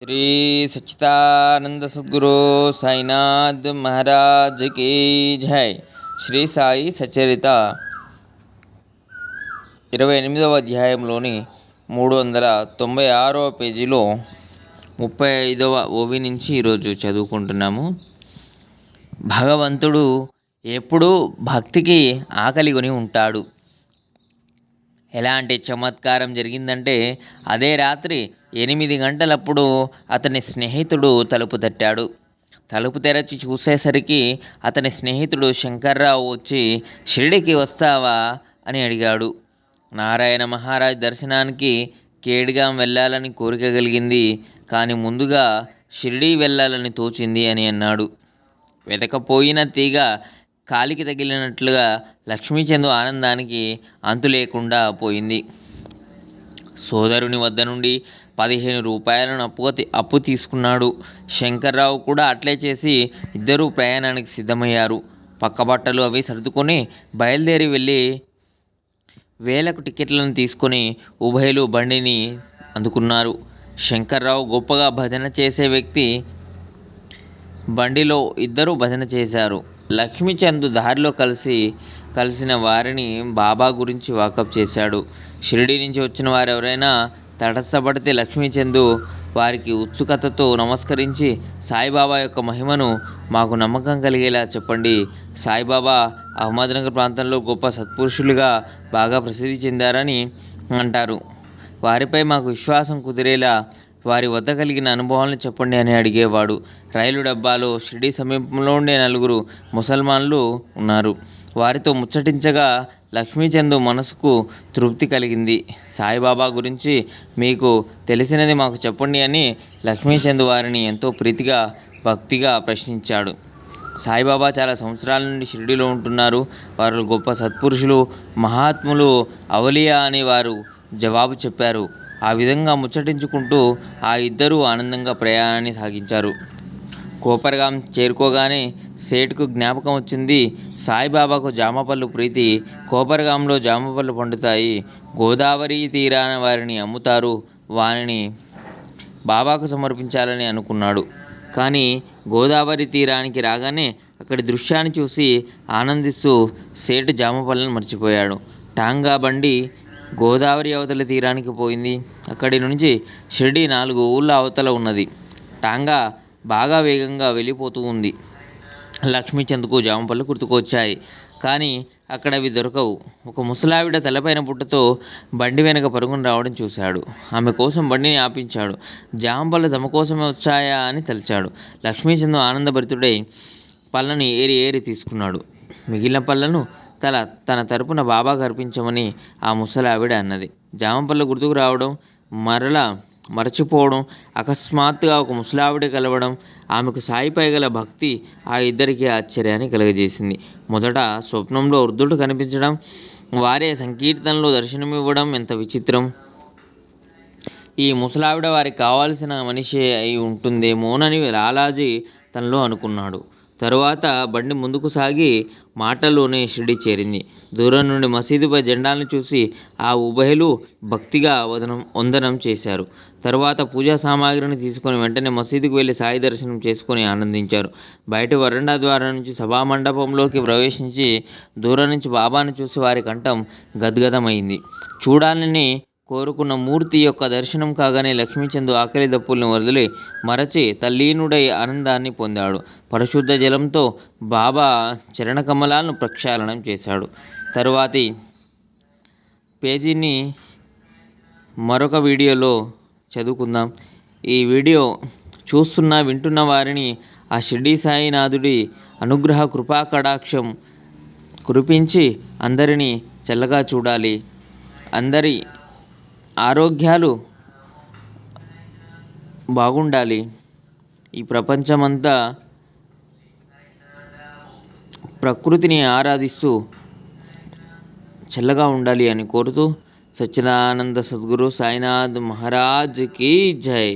Shri Sachchidananda Sadhguru Sainath Maharaj key జై. శ్రీ సాయి సచరిత 28వ అధ్యాయంలోని 396వ పేజీలో 35వ ఓవి నుంచి ఈరోజు చదువుకుంటున్నాము. భగవంతుడు ఎప్పుడూ భక్తికి ఆకలిగొని ఉంటాడు. ఎలాంటి చమత్కారం జరిగిందంటే, అదే రాత్రి 8 గంటలప్పుడు అతని స్నేహితుడు తలుపు తట్టాడు. తలుపు తెరచి చూసేసరికి అతని స్నేహితుడు శంకర్రావు వచ్చి, షిరిడికి వస్తావా అని అడిగాడు. నారాయణ మహారాజ్ దర్శనానికి కేడ్గాం వెళ్ళాలని కోరిక కలిగింది, కానీ ముందుగా షిరిడి వెళ్ళాలని తోచింది అని అన్నాడు. వెతకపోయిన తీగ కాలికి తగిలినట్లుగా లక్ష్మీచందు ఆనందానికి అంతు లేకుండా పోయింది. సోదరుని వద్ద నుండి 15 రూపాయలను అప్పు తీసుకున్నాడు. శంకర్రావు కూడా అట్లే చేసి ఇద్దరూ ప్రయాణానికి సిద్ధమయ్యారు. పక్కబట్టలు అవి సర్దుకొని బయలుదేరి వెళ్ళి వేలకు టికెట్లను తీసుకొని ఉభయలు బండిని అందుకున్నారు. శంకర్రావు గొప్పగా భజన చేసే వ్యక్తి. బండిలో ఇద్దరు భజన చేశారు. లక్ష్మీచంద్ దారిలో కలిసిన వారిని బాబా గురించి వాకప్ చేశాడు. షిరిడి నుంచి వచ్చిన వారు ఎవరైనా తటస్థపడితే లక్ష్మీచంద్ వారికి ఉత్సుకతతో నమస్కరించి, సాయిబాబా యొక్క మహిమను మాకు నమ్మకం కలిగేలా చెప్పండి. సాయిబాబా అహ్మద్నగర్ ప్రాంతంలో గొప్ప సత్పురుషులుగా బాగా ప్రసిద్ధి చెందారని అంటారు. వారిపై మాకు విశ్వాసం కుదిరేలా వారి వద్ద కలిగిన అనుభవాలను చెప్పండి అని అడిగేవాడు. రైలు డబ్బాలో షిరిడి సమీపంలో ఉండే 4 ముసల్మాన్లు ఉన్నారు. వారితో ముచ్చటించగా లక్ష్మీచంద్ మనసుకు తృప్తి కలిగింది. సాయిబాబా గురించి మీకు తెలిసినది మాకు చెప్పండి అని లక్ష్మీచంద్ వారిని ఎంతో ప్రీతిగా భక్తిగా ప్రశ్నించాడు. సాయిబాబా చాలా సంవత్సరాల నుండి షిరిడిలో ఉంటున్నారు. వారు గొప్ప సత్పురుషులు, మహాత్ములు, అవలియా అని వారు జవాబు చెప్పారు. ఆ విధంగా ముచ్చటించుకుంటూ ఆ ఇద్దరూ ఆనందంగా ప్రయాణాన్ని సాగించారు. కోపర్గాం చేరుకోగానే సేటుకు జ్ఞాపకం వచ్చింది. సాయిబాబాకు జామపళ్ళు ప్రీతి. కోపర్గాంలో జామపళ్ళు పండుతాయి. గోదావరి తీరాన వారిని అమ్ముతారు. వారిని బాబాకు సమర్పించాలని అనుకున్నాడు. కానీ గోదావరి తీరానికి రాగానే అక్కడి దృశ్యాన్ని చూసి ఆనందిస్తూ సేటు జామపళ్ళను మర్చిపోయాడు. టాంగా బండి గోదావరి అవతల తీరానికి పోయింది. అక్కడి నుంచి షిరిడి 4 ఊళ్ళ అవతల ఉన్నది. టాంగా బాగా వేగంగా వెళ్ళిపోతూ ఉంది. లక్ష్మీచంద్కు జామపళ్ళు గుర్తుకొచ్చాయి, కానీ అక్కడ అవి దొరకవు. ఒక ముసలావిడ తలపైన బుట్టతో బండి వెనక పరుగున రావడం చూశాడు. ఆమె కోసం బండిని ఆపించాడు. జామపళ్ళు తమ కోసమే వచ్చాయా అని తలిచాడు. లక్ష్మీచంద్ ఆనందభరితుడై పళ్ళను ఏరి తీసుకున్నాడు. మిగిలిన పళ్ళను తన తరపున బాబాకు అర్పించమని ఆ ముసలావిడ అన్నది. జామపళ్ళు గుర్తుకు రావడం, మరచిపోవడం, అకస్మాత్తుగా ఒక ముసలావిడ కలవడం, ఆమెకు సాయిపై గల భక్తి ఆ ఇద్దరికీ ఆశ్చర్యాన్ని కలుగజేసింది. మొదట స్వప్నంలో వృద్ధుడు కనిపించడం, వారే సంకీర్తనలో దర్శనమివ్వడం ఎంత విచిత్రం! ఈ ముసలావిడ వారికి కావాల్సిన మనిషి అయి ఉంటుందేమోనని లాలాజీ తనలో అనుకున్నాడు. తరువాత బండి ముందుకు సాగి మాటల్లోనే షిరిడి చేరింది. దూరం నుండి మసీదుపై జెండాలను చూసి ఆ ఉభయలు భక్తిగా వందనం చేశారు. తరువాత పూజా సామాగ్రిని తీసుకొని వెంటనే మసీదుకు వెళ్ళి సాయి దర్శనం చేసుకొని ఆనందించారు. బయట వరండా ద్వారం నుంచి సభామండపంలోకి ప్రవేశించి దూరం నుంచి బాబాను చూసి వారి కంఠం గద్గదమైంది. చూడాలని కోరుకున్న మూర్తి యొక్క దర్శనం కాగానే లక్ష్మీచంద్ ఆకలి దప్పుల్ని వదిలి మరచి తల్లీనుడై ఆనందాన్ని పొందాడు. పరిశుద్ధ జలంతో బాబా చరణకమలాలను ప్రక్షాళనం చేశాడు. తరువాతి పేజీని మరొక వీడియోలో చదువుకుందాం. ఈ వీడియో వింటున్న వారిని ఆ షిరిడి సాయినాథుడి అనుగ్రహ కృపా కటాక్షం కురిపించి అందరినీ చల్లగా చూడాలి. అందరి ఆరోగ్యాలు బాగుండాలి. ఈ ప్రపంచమంతా ప్రకృతిని ఆరాధిస్తూ చల్లగా ఉండాలి అని కోరుతూ సచ్చిదానంద సద్గురు సాయినాథ్ మహారాజ్ కీ జై.